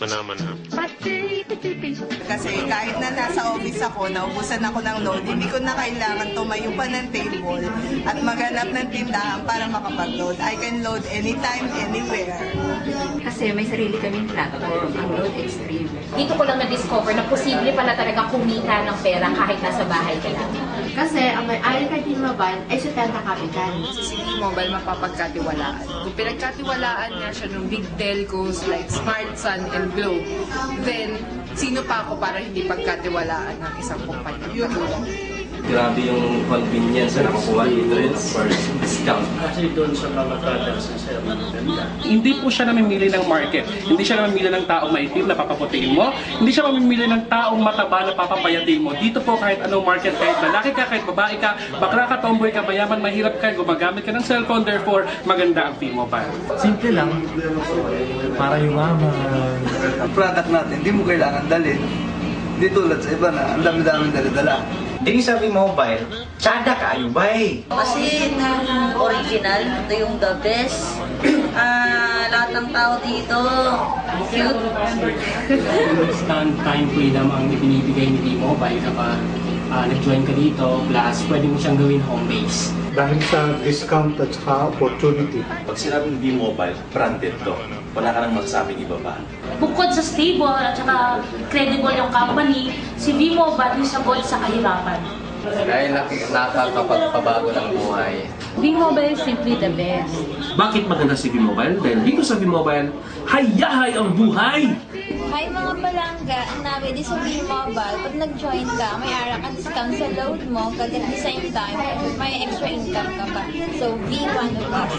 Mana-mana. Kasi kahit na nasa office ako, naubusan ako ng load, hindi ko na kailangan tumayo pa ng table at maghanap ng tindahan para makapag-load. I can load anytime, anywhere. Kasi may sarili kaming platform, ang Load Extreme. Dito ko lang na-discover na posible pala talaga kumita ng pera kahit nasa bahay ka lang. Kasi ang may-ari kay T-Mobile ay 70 kapital. Sa T-Mobile mapapagkatiwalaan. Kung pinagkatiwalaan nga siya ng big telcos like Smart, Sun, and Globe, then sino pa ako para hindi pagkatiwalaan ng isang kumpanya katulad? Grabe yung convenience na nakukuha dito rin first discount. Kasi doon sa mga products na sir, maganda. Hindi po siya namimili ng market. Hindi siya namimili ng taong maitim na papaputiin mo. Hindi siya mamimili ng taong mataba na papapayatin mo. Dito po kahit anong market, kahit lalaki ka, kahit babae ka, bakla ka, tomboy ka, mayaman, mahirap ka, gumagamit ka ng cellphone, therefore maganda ang T-Mobile. Simple lang. Para yumaman. Ang product natin, hindi mo kailangan dalhin. Hindi tulad sa iba na ang dami-daming dala-dala. Dini sa T-Mobile, tsada ka, ayubay. Kasi ng original, ito yung the best. Lahat ng tao dito, cute. Instant time freedom ang ibinibigay ni T-Mobile kapag nag-join ka dito, plus pwede mo siyang gawin home base. Dahil sa discount at saka opportunity. Pag sinabing T-Mobile, branded to. Wala ka nang masasabing iba pa. Bukod sa stable at saka credible yung company, si V-Mobile yung sagot sa kahirapan. Dahil nakakapagpabago ng buhay. V-Mobile is simply the best. Bakit maganda si V-Mobile? Dahil dito sa V-Mobile, hayahay ang buhay! Hi mga palangga, ang namin di sa V-Mobile, pag nag-join ka, may ara ka discount sa load mo, at the same time, may extra income ka pa. So, V1 of us.